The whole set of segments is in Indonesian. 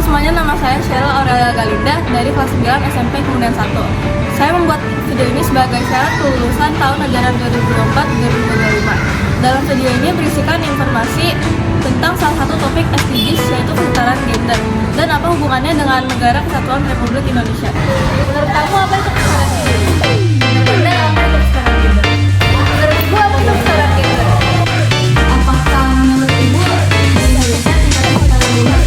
Halo semuanya, nama saya Sheryl Aurelia Galinda dari kelas 9 SMP Kemudian 1. Saya membuat video ini sebagai syarat kelulusan tahun ajaran 2024-2025. Dalam video ini berisikan informasi tentang salah satu topik SDGs, yaitu kesetaraan gender, dan apa hubungannya dengan Negara Kesatuan Republik Indonesia. Menurut kamu apa itu kesetaraan gender? Menurut Anda apa itu kesetaraan gender? Menurut Ibu apa itu kesetaraan gender? Apakah menurut Ibu Indonesia tingkat kesetaraan gender?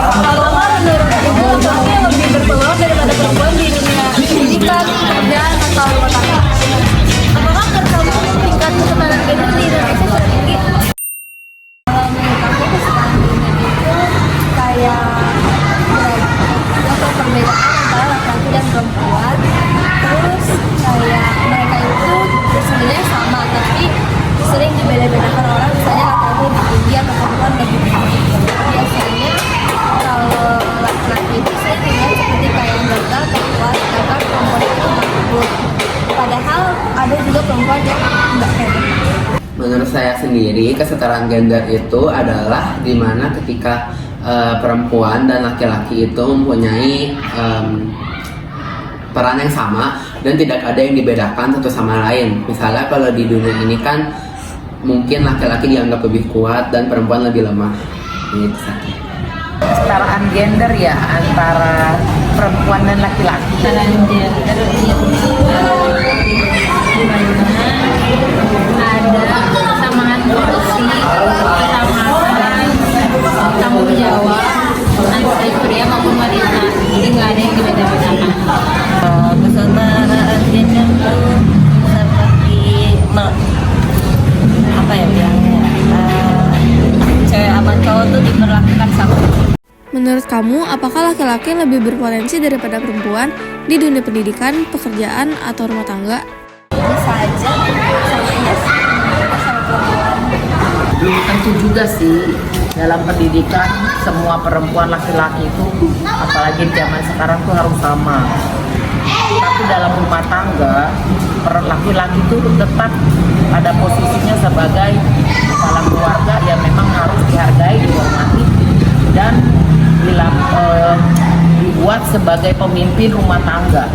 Kalau menurut Ibu, laki-laki yang lebih berpeluang daripada perempuan di dunia pendidikan, pekerjaan, atau rumah tangga? Apakah menurut kamu tingkat kesetaraan gender di Indonesia sudah tinggi? Kalau menurut aku kesetaraan gender itu kayak untuk perbedaan antara laki-laki dan perempuan. Terus kayak mereka itu sebenarnya sama, tapi sering dibeda-bedakan orang, misalnya laki-laki lebih tinggi atau perempuan lebih tinggi. Biasanya kalau laki-laki itu saya dilihat seperti kayak yang gagal atau kuat, sedangkan perempuan itu takut. Padahal ada juga perempuan yang nggak kayak gitu. Menurut saya sendiri, kesetaraan gender itu adalah dimana ketika perempuan dan laki-laki itu mempunyai peran yang sama dan tidak ada yang dibedakan satu sama lain. Misalnya kalau di dunia ini kan mungkin laki-laki dianggap lebih kuat dan perempuan lebih lemah. Gitu saja. Kesetaraan gender ya antara perempuan dan laki-laki. Kesetaraan gender ada kesamaan posisi, kesamaan tanggung jawab antara pria maupun wanita. Jadi nggak ada yang dibeda-bedakan. Kesetaraan gender itu seperti apa ya bilangnya, cewek sama cowok tuh diperlakukan sama. Menurut kamu, apakah laki-laki lebih berpotensi daripada perempuan di dunia pendidikan, pekerjaan, atau rumah tangga? Bisa aja sebenarnya sama perempuan. Belum tentu juga sih. Dalam pendidikan semua perempuan laki-laki itu apalagi zaman sekarang tuh harus sama. Tapi dalam rumah tangga laki-laki itu tetap ada posisinya sebagai kepala keluarga yang memang harus dihargai, dihormati dan dibuat sebagai pemimpin rumah tangga.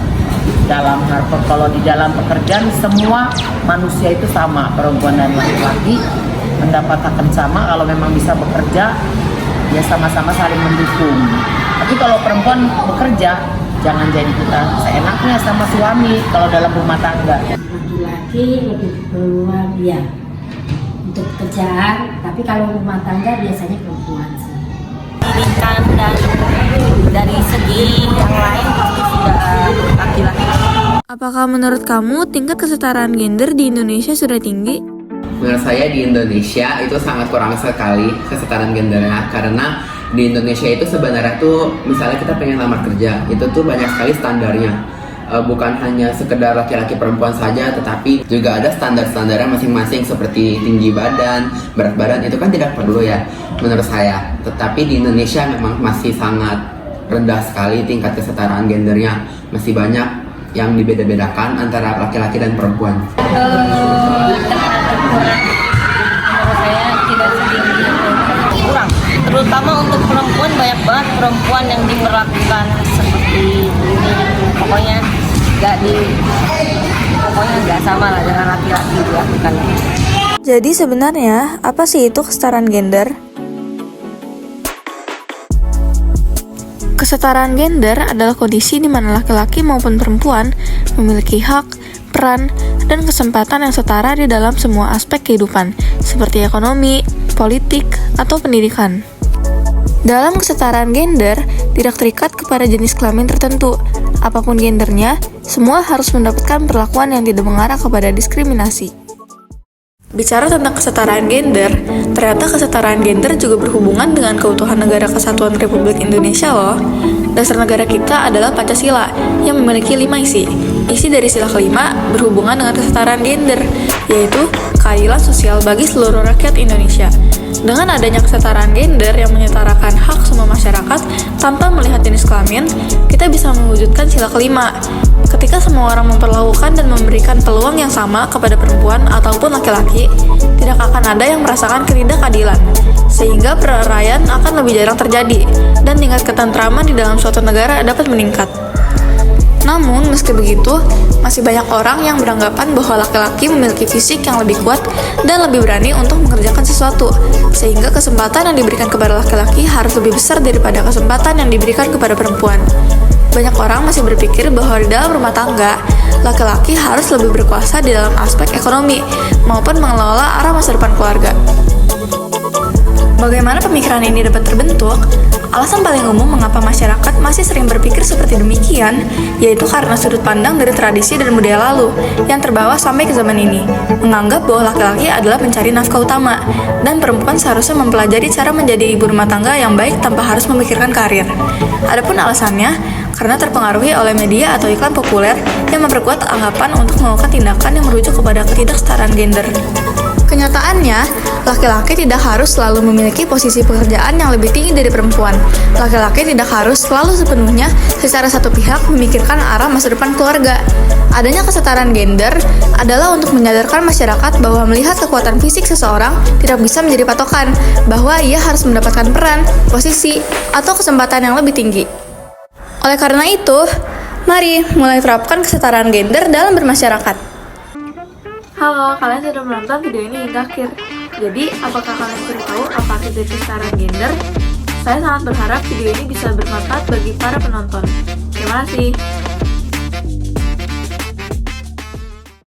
Kalau di dalam pekerjaan semua manusia itu sama, perempuan dan laki-laki mendapat hak yang sama. Kalau memang bisa bekerja ya sama-sama saling mendukung. Tapi kalau perempuan bekerja jangan jadi kita seenaknya sama suami kalau dalam rumah tangga. Laki-laki lebih berpeluang ya untuk pekerjaan, tapi kalau rumah tangga biasanya perempuan sih. Pendidikan dan dari segi yang lain pasti sudah laki-laki. Apakah menurut kamu tingkat kesetaraan gender di Indonesia sudah tinggi? Menurut saya di Indonesia itu sangat kurang sekali kesetaraan gendernya, karena di Indonesia itu sebenarnya tuh misalnya kita pengen lamar kerja, itu tuh banyak sekali standarnya. Bukan hanya sekedar laki-laki perempuan saja, tetapi juga ada standar-standarnya masing-masing seperti tinggi badan, berat badan, itu kan tidak perlu ya menurut saya. Tetapi di Indonesia memang masih sangat rendah sekali tingkat kesetaraan gendernya, masih banyak yang dibeda-bedakan antara laki-laki dan perempuan. Menurut saya tidak setinggi itu, kurang. Terutama untuk perempuan, banyak banget perempuan yang diperlakukan seperti ini. Pokoknya nggak sama lah dengan laki-laki dilakukan. Jadi sebenarnya apa sih itu kesetaraan gender? Kesetaraan gender adalah kondisi di mana laki-laki maupun perempuan memiliki hak, peran, dan kesempatan yang setara di dalam semua aspek kehidupan, seperti ekonomi, politik, atau pendidikan. Dalam kesetaraan gender, tidak terikat kepada jenis kelamin tertentu. Apapun gendernya, semua harus mendapatkan perlakuan yang tidak mengarah kepada diskriminasi. Bicara tentang kesetaraan gender, ternyata kesetaraan gender juga berhubungan dengan keutuhan Negara Kesatuan Republik Indonesia loh. Dasar negara kita adalah Pancasila yang memiliki 5 isi. Isi dari sila kelima berhubungan dengan kesetaraan gender, yaitu keadilan sosial bagi seluruh rakyat Indonesia. Dengan adanya kesetaraan gender yang menyetarakan hak semua masyarakat Tanpa melihat jenis kelamin, kita bisa mewujudkan sila kelima. Ketika semua orang memperlakukan dan memberikan peluang yang sama kepada perempuan ataupun laki-laki, tidak akan ada yang merasakan ketidakadilan, sehingga perceraian akan lebih jarang terjadi, dan tingkat ketentraman di dalam suatu negara dapat meningkat. Namun, meski begitu, masih banyak orang yang beranggapan bahwa laki-laki memiliki fisik yang lebih kuat dan lebih berani untuk mengerjakan sesuatu, sehingga kesempatan yang diberikan kepada laki-laki harus lebih besar daripada kesempatan yang diberikan kepada perempuan. Banyak orang masih berpikir bahwa di dalam rumah tangga, laki-laki harus lebih berkuasa di dalam aspek ekonomi maupun mengelola arah masa depan keluarga. Bagaimana pemikiran ini dapat terbentuk? Alasan paling umum mengapa masyarakat masih sering berpikir seperti demikian, yaitu karena sudut pandang dari tradisi dan budaya lalu yang terbawa sampai ke zaman ini, menganggap bahwa laki-laki adalah pencari nafkah utama, dan perempuan seharusnya mempelajari cara menjadi ibu rumah tangga yang baik tanpa harus memikirkan karir. Adapun alasannya, karena terpengaruhi oleh media atau iklan populer yang memperkuat anggapan untuk melakukan tindakan yang merujuk kepada ketidaksetaraan gender. Kenyataannya, laki-laki tidak harus selalu memiliki posisi pekerjaan yang lebih tinggi dari perempuan. Laki-laki tidak harus selalu sepenuhnya secara satu pihak memikirkan arah masa depan keluarga. Adanya kesetaraan gender adalah untuk menyadarkan masyarakat bahwa melihat kekuatan fisik seseorang tidak bisa menjadi patokan, bahwa ia harus mendapatkan peran, posisi, atau kesempatan yang lebih tinggi. Oleh karena itu, mari mulai terapkan kesetaraan gender dalam bermasyarakat. Halo, kalian sudah menonton video ini hingga akhir. Jadi, apakah kalian sudah tahu apa itu kesetaraan gender? Saya sangat berharap video ini bisa bermanfaat bagi para penonton. Terima kasih.